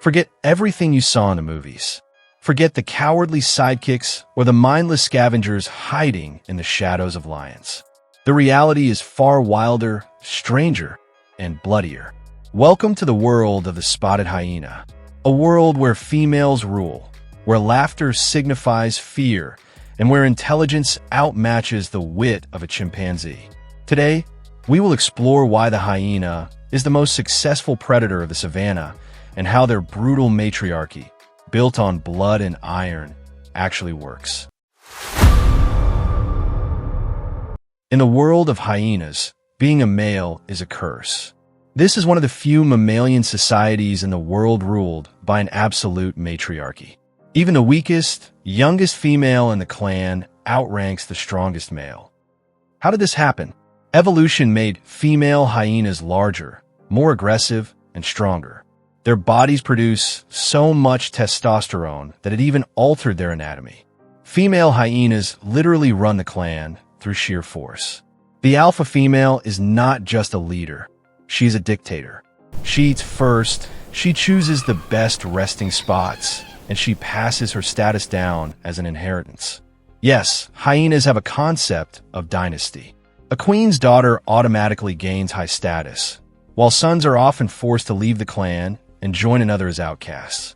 Forget everything you saw in the movies. Forget the cowardly sidekicks or the mindless scavengers hiding in the shadows of lions. The reality is far wilder, stranger, and bloodier. Welcome to the world of the spotted hyena, a world where females rule, where laughter signifies fear, and where intelligence outmatches the wit of a chimpanzee. Today, we will explore why the hyena is the most successful predator of the savannah and how their brutal matriarchy, built on blood and iron, actually works. In the world of hyenas, being a male is a curse. This is one of the few mammalian societies in the world ruled by an absolute matriarchy. Even the weakest, youngest female in the clan outranks the strongest male. How did this happen? Evolution made female hyenas larger, more aggressive, and stronger. Their bodies produce so much testosterone that it even altered their anatomy. Female hyenas literally run the clan through sheer force. The alpha female is not just a leader. She's a dictator. She eats first, she chooses the best resting spots, and she passes her status down as an inheritance. Yes, hyenas have a concept of dynasty. A queen's daughter automatically gains high status, while sons are often forced to leave the clan and join another as outcasts.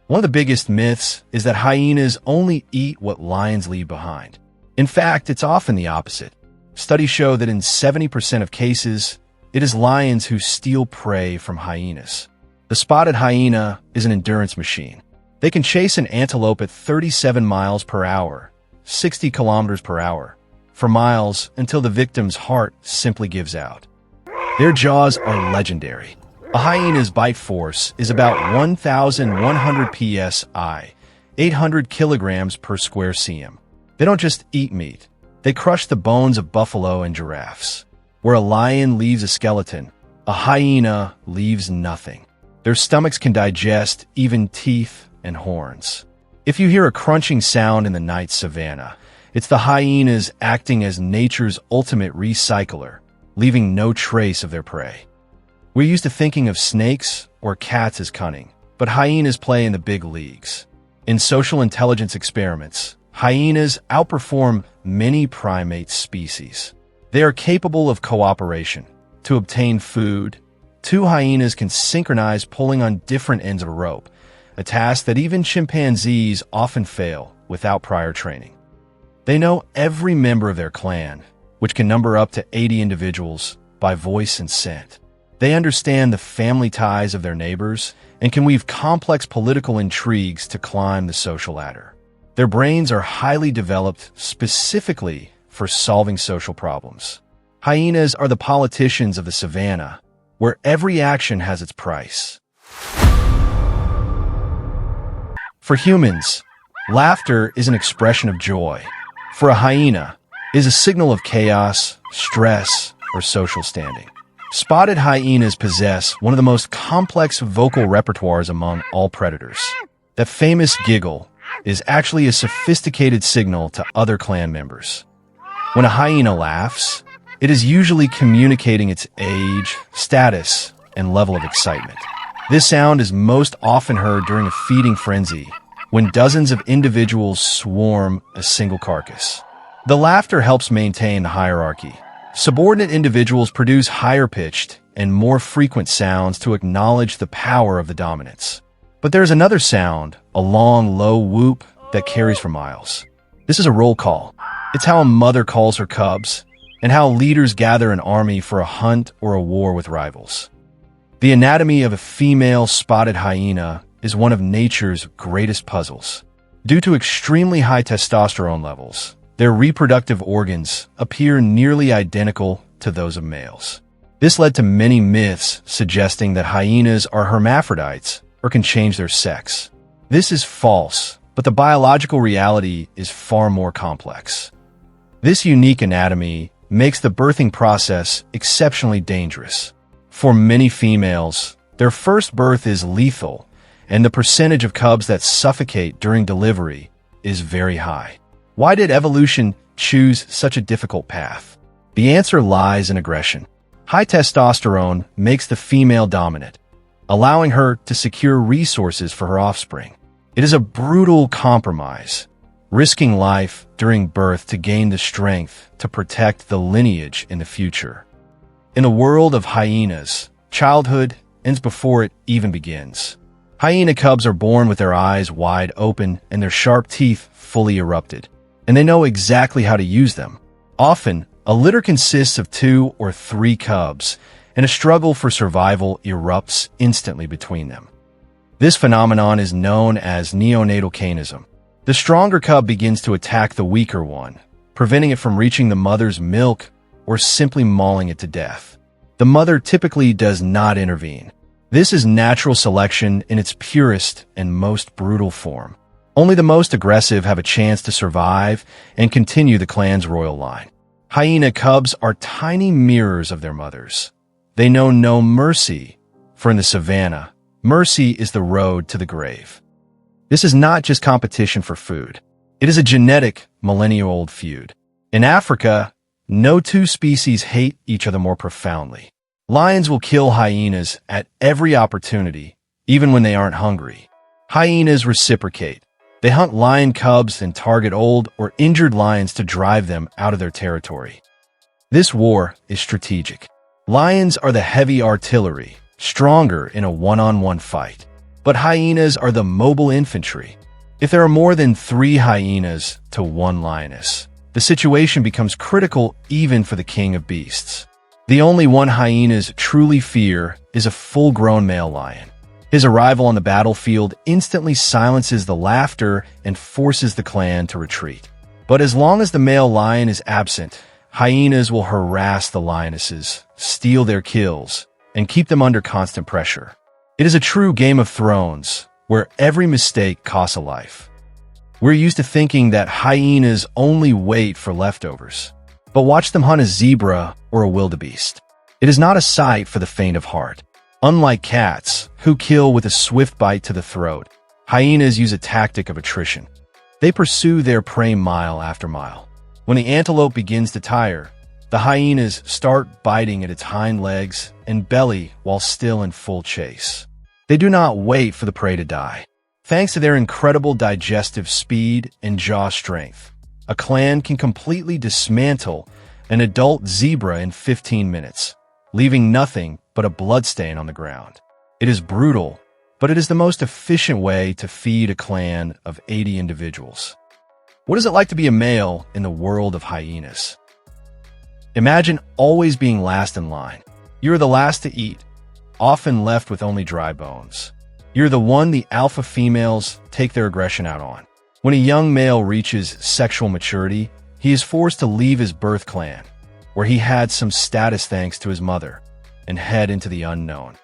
One of the biggest myths is that hyenas only eat what lions leave behind. In fact, it's often the opposite. Studies show that in 70% of cases, it is lions who steal prey from hyenas. The spotted hyena is an endurance machine. They can chase an antelope at 37 miles per hour, 60 kilometers per hour, for miles until the victim's heart simply gives out. Their jaws are legendary. A hyena's bite force is about 1,100 psi, 800 kilograms per square cm. They don't just eat meat. They crush the bones of buffalo and giraffes. Where a lion leaves a skeleton, a hyena leaves nothing. Their stomachs can digest even teeth and horns. If you hear a crunching sound in the night savannah, it's the hyenas acting as nature's ultimate recycler, leaving no trace of their prey. We're used to thinking of snakes or cats as cunning, but hyenas play in the big leagues. In social intelligence experiments, hyenas outperform many primate species. They are capable of cooperation. To obtain food, two hyenas can synchronize pulling on different ends of a rope, a task that even chimpanzees often fail without prior training. They know every member of their clan, which can number up to 80 individuals, by voice and scent. They understand the family ties of their neighbors and can weave complex political intrigues to climb the social ladder. Their brains are highly developed specifically for solving social problems. Hyenas are the politicians of the savannah, where every action has its price. For humans, laughter is an expression of joy. For a hyena, it is a signal of chaos, stress, or social standing. Spotted hyenas possess one of the most complex vocal repertoires among all predators. That famous giggle is actually a sophisticated signal to other clan members. When a hyena laughs, it is usually communicating its age, status, and level of excitement. This sound is most often heard during a feeding frenzy, when dozens of individuals swarm a single carcass. The laughter helps maintain the hierarchy. Subordinate individuals produce higher-pitched and more frequent sounds to acknowledge the power of the dominance. But there's another sound, a long, low whoop, that carries for miles. This is a roll call. It's how a mother calls her cubs, and how leaders gather an army for a hunt or a war with rivals. The anatomy of a female spotted hyena is one of nature's greatest puzzles. Due to extremely high testosterone levels, their reproductive organs appear nearly identical to those of males. This led to many myths suggesting that hyenas are hermaphrodites or can change their sex. This is false, but the biological reality is far more complex. This unique anatomy makes the birthing process exceptionally dangerous. For many females, their first birth is lethal, and the percentage of cubs that suffocate during delivery is very high. Why did evolution choose such a difficult path? The answer lies in aggression. High testosterone makes the female dominant. allowing her to secure resources for her offspring. It is a brutal compromise, risking life during birth to gain the strength to protect the lineage in the future. In the world of hyenas, childhood ends before it even begins. Hyena cubs are born with their eyes wide open and their sharp teeth fully erupted, and they know exactly how to use them. Often, a litter consists of 2 or 3 cubs, and a struggle for survival erupts instantly between them. This phenomenon is known as neonatal canism. The stronger cub begins to attack the weaker one, preventing it from reaching the mother's milk or simply mauling it to death. The mother typically does not intervene. This is natural selection in its purest and most brutal form. Only the most aggressive have a chance to survive and continue the clan's royal line. Hyena cubs are tiny mirrors of their mothers. They know no mercy, for in the savannah, mercy is the road to the grave. This is not just competition for food. It is a genetic, millennia-old feud. In Africa, no 2 species hate each other more profoundly. Lions will kill hyenas at every opportunity, even when they aren't hungry. Hyenas reciprocate. They hunt lion cubs and target old or injured lions to drive them out of their territory. This war is strategic. Lions are the heavy artillery, stronger in a one-on-one fight. But hyenas are the mobile infantry. If there are more than 3 hyenas to 1 lioness, the situation becomes critical even for the king of beasts. The only one hyenas truly fear is a full-grown male lion. His arrival on the battlefield instantly silences the laughter and forces the clan to retreat. But as long as the male lion is absent, hyenas will harass the lionesses, steal their kills, and keep them under constant pressure. It is a true Game of Thrones, where every mistake costs a life. We're used to thinking that hyenas only wait for leftovers. But watch them hunt a zebra or a wildebeest. It is not a sight for the faint of heart. Unlike cats, who kill with a swift bite to the throat, hyenas use a tactic of attrition. They pursue their prey mile after mile. When the antelope begins to tire, the hyenas start biting at its hind legs and belly while still in full chase. They do not wait for the prey to die. Thanks to their incredible digestive speed and jaw strength, a clan can completely dismantle an adult zebra in 15 minutes, leaving nothing but a bloodstain on the ground. It is brutal, but it is the most efficient way to feed a clan of 80 individuals. What is it like to be a male in the world of hyenas? Imagine always being last in line. You are the last to eat, often left with only dry bones. You're the one the alpha females take their aggression out on. When a young male reaches sexual maturity, he is forced to leave his birth clan, where he had some status thanks to his mother, and head into the unknown.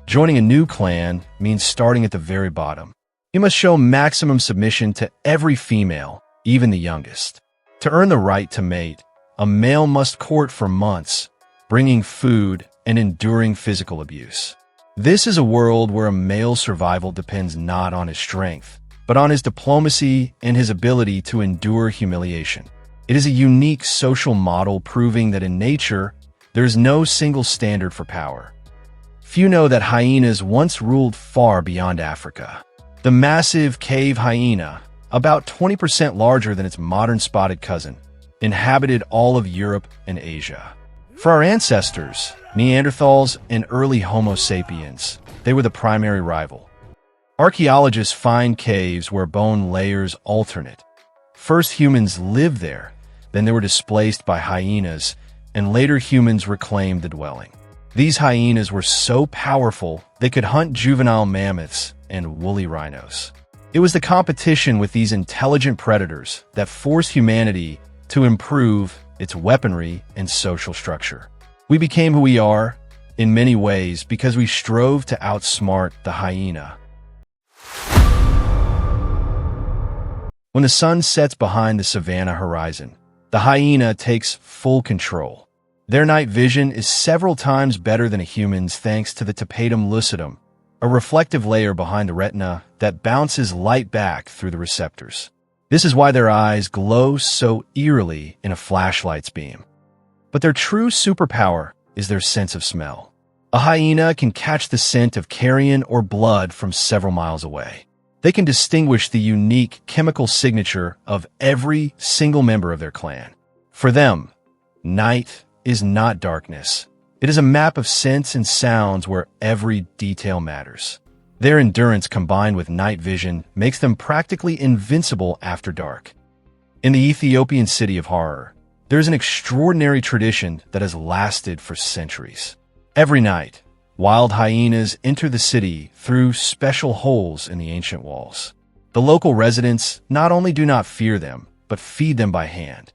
Joining a new clan means starting at the very bottom. You must show maximum submission to every female, even the youngest. To earn the right to mate, a male must court for months, bringing food and enduring physical abuse. This is a world where a male's survival depends not on his strength, but on his diplomacy and his ability to endure humiliation. It is a unique social model proving that in nature, there is no single standard for power. Few know that hyenas once ruled far beyond Africa. The massive cave hyena, about 20% larger than its modern spotted cousin, inhabited all of Europe and Asia. For our ancestors, Neanderthals and early Homo sapiens, they were the primary rival. Archaeologists find caves where bone layers alternate. First humans lived there, then they were displaced by hyenas, and later humans reclaimed the dwelling. These hyenas were so powerful they could hunt juvenile mammoths and woolly rhinos. It was the competition with these intelligent predators that forced humanity to improve its weaponry and social structure. We became who we are, in many ways, because we strove to outsmart the hyena. When the sun sets behind the savanna horizon, the hyena takes full control. Their night vision is several times better than a human's thanks to the tapetum lucidum, a reflective layer behind the retina that bounces light back through the receptors. This is why their eyes glow so eerily in a flashlight's beam. But their true superpower is their sense of smell. A hyena can catch the scent of carrion or blood from several miles away. They can distinguish the unique chemical signature of every single member of their clan. For them, night is not darkness. It is a map of scents and sounds where every detail matters. Their endurance combined with night vision makes them practically invincible after dark. In the Ethiopian city of Harar, there is an extraordinary tradition that has lasted for centuries. Every night, wild hyenas enter the city through special holes in the ancient walls. The local residents not only do not fear them, but feed them by hand.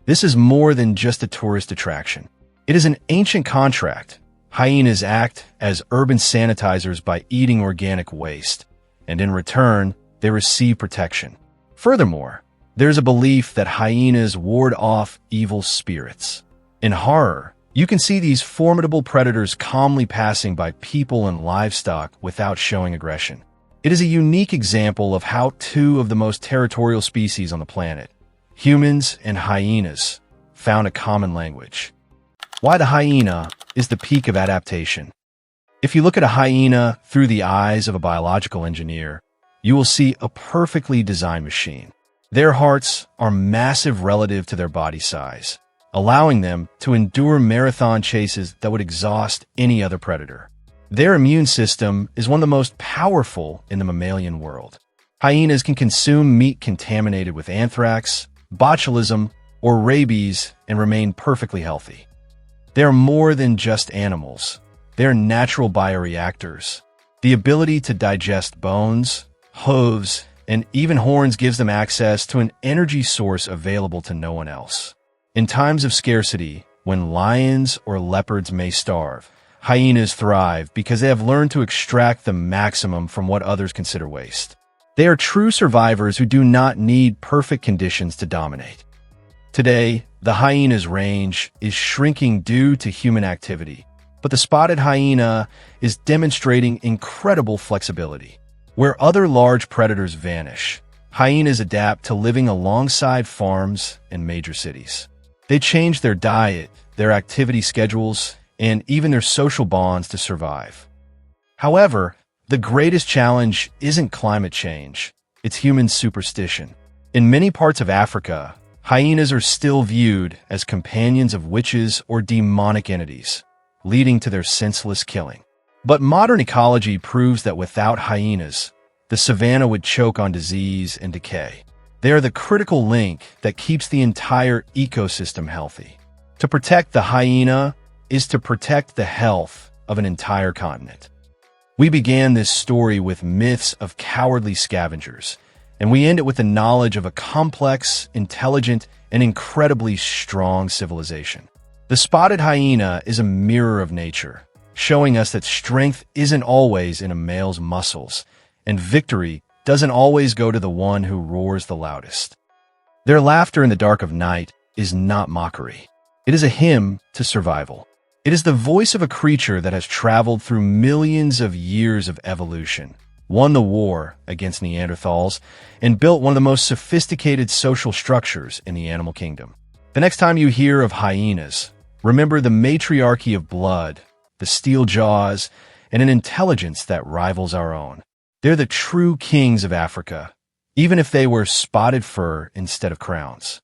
This is more than just a tourist attraction. It is an ancient contract. Hyenas act as urban sanitizers by eating organic waste, and in return, they receive protection. Furthermore, there is a belief that hyenas ward off evil spirits. In Harar, you can see these formidable predators calmly passing by people and livestock without showing aggression. It is a unique example of how two of the most territorial species on the planet, humans and hyenas, found a common language. Why the hyena is the peak of adaptation. If you look at a hyena through the eyes of a biological engineer, you will see a perfectly designed machine. Their hearts are massive relative to their body size, allowing them to endure marathon chases that would exhaust any other predator. Their immune system is one of the most powerful in the mammalian world. Hyenas can consume meat contaminated with anthrax, botulism, or rabies and remain perfectly healthy. They are more than just animals. They are natural bioreactors. The ability to digest bones, hooves, and even horns gives them access to an energy source available to no one else. In times of scarcity, when lions or leopards may starve, hyenas thrive because they have learned to extract the maximum from what others consider waste. They are true survivors who do not need perfect conditions to dominate. Today, the hyena's range is shrinking due to human activity, but the spotted hyena is demonstrating incredible flexibility. Where other large predators vanish, hyenas adapt to living alongside farms and major cities. They change their diet, their activity schedules, and even their social bonds to survive. However, the greatest challenge isn't climate change, it's human superstition. In many parts of Africa, hyenas are still viewed as companions of witches or demonic entities, leading to their senseless killing. But modern ecology proves that without hyenas, the savanna would choke on disease and decay. They are the critical link that keeps the entire ecosystem healthy. To protect the hyena is to protect the health of an entire continent. We began this story with myths of cowardly scavengers, and we end it with the knowledge of a complex, intelligent, and incredibly strong civilization. The spotted hyena is a mirror of nature, showing us that strength isn't always in a male's muscles, and victory doesn't always go to the one who roars the loudest. Their laughter in the dark of night is not mockery. It is a hymn to survival. It is the voice of a creature that has traveled through millions of years of evolution, won the war against Neanderthals, and built one of the most sophisticated social structures in the animal kingdom. The next time you hear of hyenas, remember the matriarchy of blood, the steel jaws, and an intelligence that rivals our own. They're the true kings of Africa, even if they wear spotted fur instead of crowns.